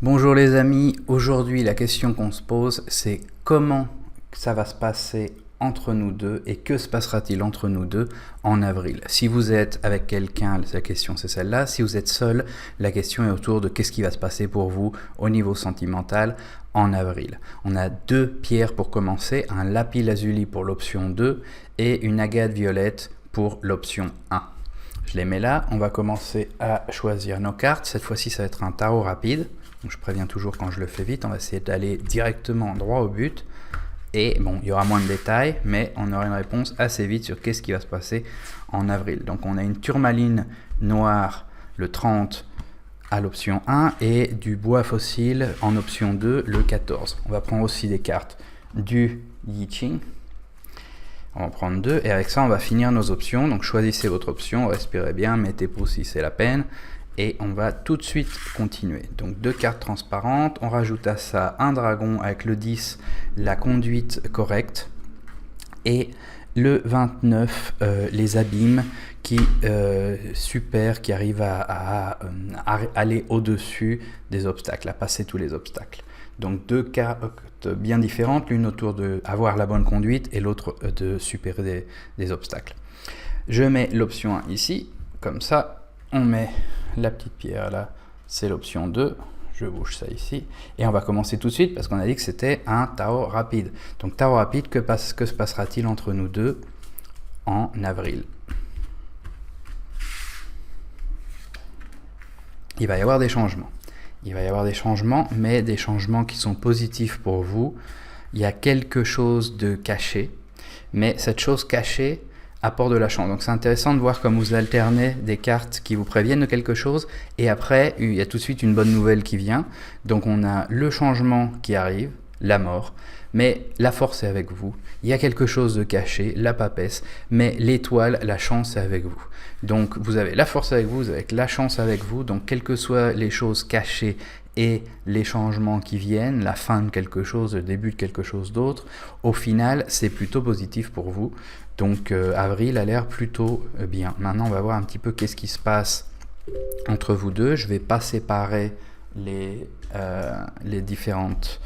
Bonjour les amis, aujourd'hui la question qu'on se pose c'est comment ça va se passer entre nous deux et que se passera-t-il entre nous deux en avril. Si vous êtes avec quelqu'un, la question c'est celle-là. Si vous êtes seul, la question est autour de qu'est-ce qui va se passer pour vous au niveau sentimental en avril. On a deux pierres pour commencer, un lapis lazuli pour l'option 2 et une agate violette pour l'option 1. Je les mets là, on va commencer à choisir nos cartes. Cette fois-ci ça va être un tarot rapide. Donc je préviens toujours quand je le fais vite, on va essayer d'aller directement droit au but. Et bon, il y aura moins de détails, mais on aura une réponse assez vite sur qu'est-ce qui va se passer en avril. Donc on a une turmaline noire le 30 à l'option 1 et du bois fossile en option 2 le 14. On va prendre aussi des cartes du I Ching. On va en prendre deux et avec ça on va finir nos options. Donc choisissez votre option, respirez bien, mettez pouce si c'est la peine. Et on va tout de suite continuer. Donc deux cartes transparentes, on rajoute à ça un dragon avec le 10, la conduite correcte, et le 29, les abîmes qui qui arrivent à aller au-dessus des obstacles, à passer tous les obstacles. Donc deux cartes bien différentes, l'une autour de avoir la bonne conduite et l'autre de supérer des obstacles. Je mets l'option 1 ici, comme ça. On met la petite pierre là, c'est l'option 2, je bouge ça ici, et on va commencer tout de suite parce qu'on a dit que c'était un tarot rapide. Donc tarot rapide, que se passera-t-il entre nous deux en avril? Il va y avoir des changements. Il va y avoir des changements, mais des changements qui sont positifs pour vous. Il y a quelque chose de caché, mais cette chose cachée apporte de la chance. Donc c'est intéressant de voir comme vous alternez des cartes qui vous préviennent de quelque chose et après il y a tout de suite une bonne nouvelle qui vient. Donc on a le changement qui arrive, la mort, mais la force est avec vous. Il y a quelque chose de caché, la papesse, mais l'étoile, la chance est avec vous. Donc vous avez la force avec vous, vous avez la chance avec vous, donc quelles que soient les choses cachées et les changements qui viennent, la fin de quelque chose, le début de quelque chose d'autre, au final c'est plutôt positif pour vous. Donc avril a l'air plutôt bien. Maintenant on va voir un petit peu qu'est-ce qui se passe entre vous deux. Je vais pas séparer les différentes,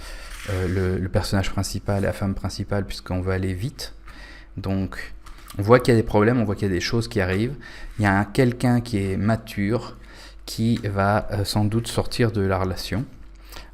le personnage principal et la femme principale puisqu'on va aller vite. Donc on voit qu'il y a des problèmes, on voit qu'il y a des choses qui arrivent. Il y a quelqu'un qui est mature qui va sans doute sortir de la relation.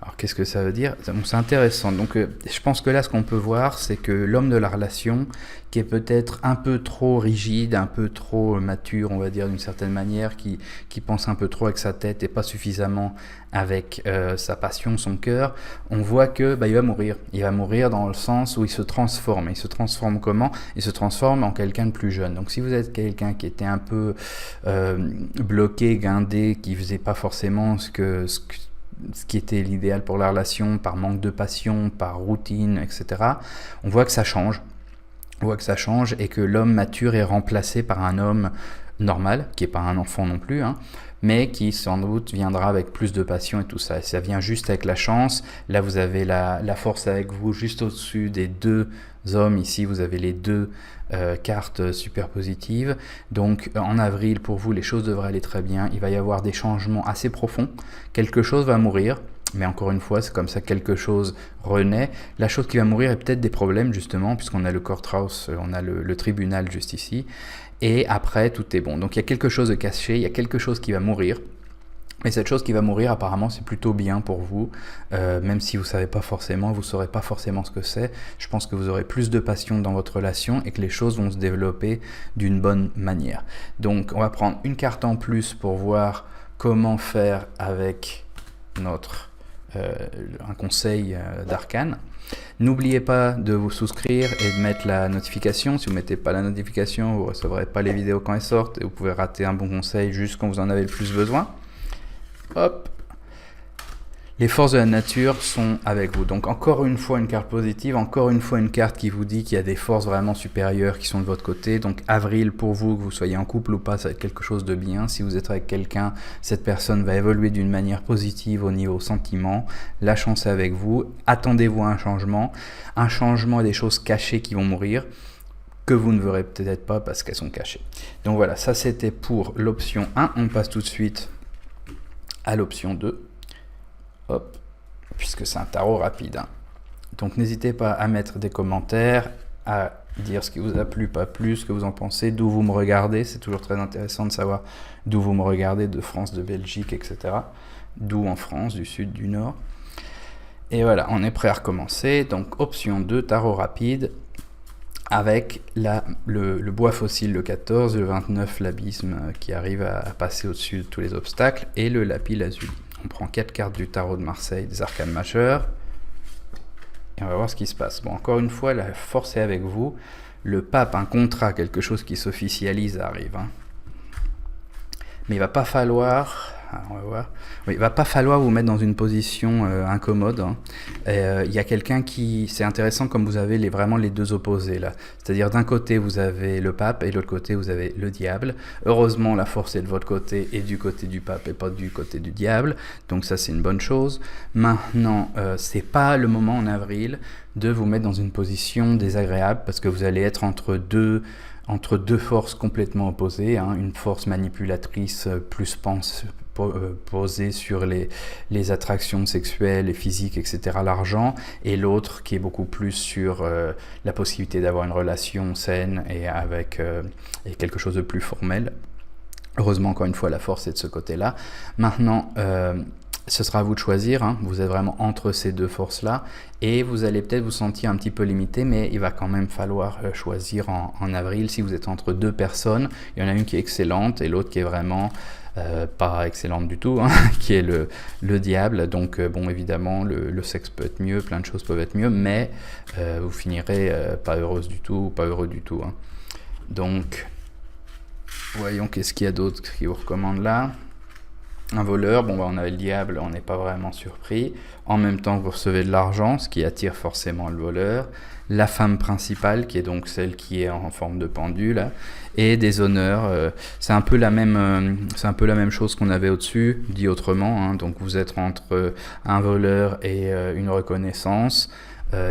Alors qu'est-ce que ça veut dire? C'est intéressant. Donc je pense que là ce qu'on peut voir c'est que l'homme de la relation qui est peut-être un peu trop rigide, un peu trop mature on va dire d'une certaine manière, qui pense un peu trop avec sa tête et pas suffisamment avec sa passion, son cœur, on voit que il va mourir. Il va mourir dans le sens où il se transforme. Il se transforme comment? Il se transforme en quelqu'un de plus jeune. Donc si vous êtes quelqu'un qui était un peu bloqué, guindé, qui faisait pas forcément ce qui était l'idéal pour la relation, par manque de passion, par routine, etc. On voit que ça change. On voit que ça change et que l'homme mature est remplacé par un homme normal, qui n'est pas un enfant non plus, hein, mais qui sans doute viendra avec plus de passion et tout ça. Ça vient juste avec la chance. Là, vous avez la force avec vous juste au-dessus des deux hommes. Ici, vous avez les deux cartes super positives. Donc, en avril, pour vous, les choses devraient aller très bien. Il va y avoir des changements assez profonds. Quelque chose va mourir. Mais encore une fois, c'est comme ça que quelque chose renaît. La chose qui va mourir est peut-être des problèmes, justement, puisqu'on a le courthouse, on a le tribunal juste ici. Et après, tout est bon. Donc il y a quelque chose de caché, il y a quelque chose qui va mourir. Et cette chose qui va mourir, apparemment, c'est plutôt bien pour vous. Même si vous ne savez pas forcément, vous ne saurez pas forcément ce que c'est. Je pense que vous aurez plus de passion dans votre relation et que les choses vont se développer d'une bonne manière. Donc on va prendre une carte en plus pour voir comment faire avec un conseil d'arcane. N'oubliez pas de vous souscrire et de mettre la notification. Si vous ne mettez pas la notification, vous ne recevrez pas les vidéos quand elles sortent et vous pouvez rater un bon conseil juste quand vous en avez le plus besoin. Hop. Les forces de la nature sont avec vous. Donc encore une fois une carte positive, encore une fois une carte qui vous dit qu'il y a des forces vraiment supérieures qui sont de votre côté. Donc avril pour vous, que vous soyez en couple ou pas, ça va être quelque chose de bien. Si vous êtes avec quelqu'un, cette personne va évoluer d'une manière positive au niveau sentiment. La chance est avec vous. Attendez-vous à un changement et des choses cachées qui vont mourir, que vous ne verrez peut-être pas parce qu'elles sont cachées. Donc voilà, ça c'était pour l'option 1. On passe tout de suite à l'option 2. Hop, puisque c'est un tarot rapide, hein. Donc n'hésitez pas à mettre des commentaires, à dire ce qui vous a plu, pas plu, ce que vous en pensez, d'où vous me regardez. C'est toujours très intéressant de savoir d'où vous me regardez, de France, de Belgique, etc. D'où en France, du sud, du nord. Et voilà, on est prêt à recommencer. Donc option 2, tarot rapide, avec le bois fossile, le 14, le 29, l'abysme qui arrive à passer au-dessus de tous les obstacles, et le lapis lazuli. On prend 4 cartes du tarot de Marseille, des arcanes majeures, et on va voir ce qui se passe. Bon, encore une fois, la force est avec vous. Le pape, un contrat, quelque chose qui s'officialise arrive, hein. Mais il va pas falloir... on va voir. Oui, il va pas falloir vous mettre dans une position incommode, hein. Il y a quelqu'un qui... C'est intéressant comme vous avez vraiment les deux opposés là. C'est-à-dire d'un côté vous avez le pape et de l'autre côté vous avez le diable. Heureusement la force est de votre côté et du côté du pape et pas du côté du diable. Donc ça c'est une bonne chose. Maintenant, c'est pas le moment en avril de vous mettre dans une position désagréable parce que vous allez être entre deux forces complètement opposées, hein. Une force manipulatrice plus posée sur les attractions sexuelles et physiques, etc., l'argent, et l'autre qui est beaucoup plus sur la possibilité d'avoir une relation saine et avec et quelque chose de plus formel. Heureusement, encore une fois, la force est de ce côté-là. Maintenant, ce sera à vous de choisir, hein. Vous êtes vraiment entre ces deux forces-là et vous allez peut-être vous sentir un petit peu limité, mais il va quand même falloir choisir en avril. Si vous êtes entre deux personnes, il y en a une qui est excellente et l'autre qui est vraiment pas excellente du tout, hein, qui est le diable. Donc bon, évidemment, le sexe peut être mieux, plein de choses peuvent être mieux, mais vous finirez pas heureuse du tout ou pas heureux du tout, hein. Donc, voyons qu'est-ce qu'il y a d'autre qui vous recommande là. Un voleur, bon, on avait le diable, on n'est pas vraiment surpris. En même temps, vous recevez de l'argent, ce qui attire forcément le voleur. La femme principale, qui est donc celle qui est en forme de pendule, et des honneurs. C'est un peu la même chose qu'on avait au-dessus, dit autrement, hein. Donc vous êtes entre un voleur et une reconnaissance.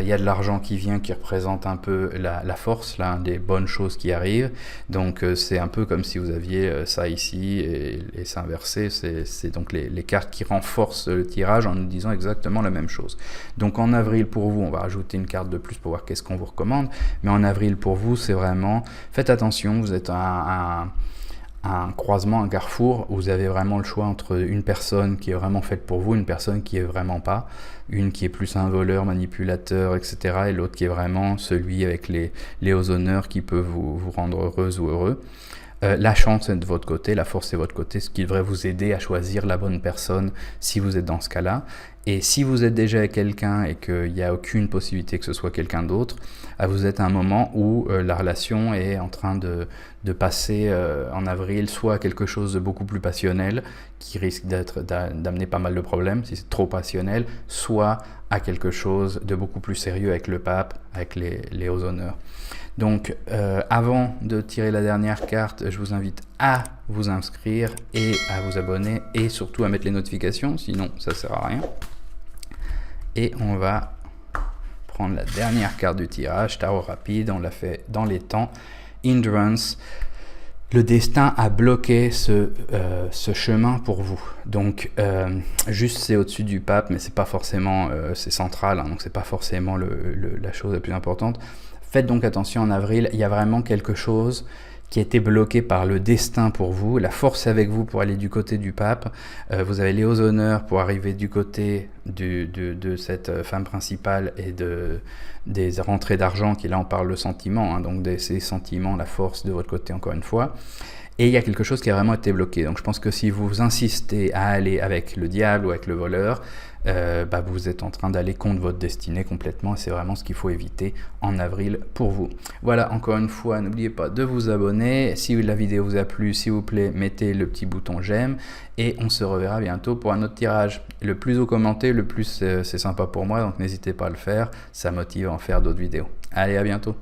Il y a de l'argent qui vient, qui représente un peu la force, là, des bonnes choses qui arrivent. Donc c'est un peu comme si vous aviez ça ici et ça inversé. C'est donc les cartes qui renforcent le tirage en nous disant exactement la même chose. Donc en avril pour vous, on va rajouter une carte de plus pour voir qu'est-ce qu'on vous recommande. Mais en avril pour vous, c'est vraiment, faites attention, vous êtes un croisement, un carrefour, où vous avez vraiment le choix entre une personne qui est vraiment faite pour vous, une personne qui est vraiment pas, une qui est plus un voleur, manipulateur, etc., et l'autre qui est vraiment celui avec les hauts honneurs qui peut vous rendre heureuse ou heureux. La chance est de votre côté, la force est de votre côté, ce qui devrait vous aider à choisir la bonne personne si vous êtes dans ce cas-là. Et si vous êtes déjà avec quelqu'un et qu'il n'y a aucune possibilité que ce soit quelqu'un d'autre, vous êtes à un moment où la relation est en train de passer en avril soit à quelque chose de beaucoup plus passionnel qui risque d'amener pas mal de problèmes si c'est trop passionnel, soit à quelque chose de beaucoup plus sérieux avec le pape, avec les hauts honneurs. Donc avant de tirer la dernière carte, je vous invite à vous inscrire et à vous abonner et surtout à mettre les notifications, sinon ça sert à rien. Et on va prendre la dernière carte du tirage, tarot rapide, on l'a fait dans les temps. Hindrance, le destin a bloqué ce chemin pour vous. Donc juste c'est au-dessus du pape, mais c'est pas forcément, c'est central, hein, donc c'est pas forcément la chose la plus importante. Faites donc attention en avril, il y a vraiment quelque chose qui a été bloqué par le destin pour vous, la force est avec vous pour aller du côté du pape, vous avez les hauts honneurs pour arriver du côté de cette femme principale et des rentrées d'argent, qui là on parle le sentiment, hein, donc ces sentiments, la force de votre côté encore une fois. Et il y a quelque chose qui a vraiment été bloqué. Donc je pense que si vous insistez à aller avec le diable ou avec le voleur, vous êtes en train d'aller contre votre destinée complètement. Et c'est vraiment ce qu'il faut éviter en avril pour vous. Voilà, encore une fois, n'oubliez pas de vous abonner. Si la vidéo vous a plu, s'il vous plaît, mettez le petit bouton j'aime. Et on se reverra bientôt pour un autre tirage. Le plus vous commentez, le plus c'est sympa pour moi. Donc n'hésitez pas à le faire. Ça motive à en faire d'autres vidéos. Allez, à bientôt.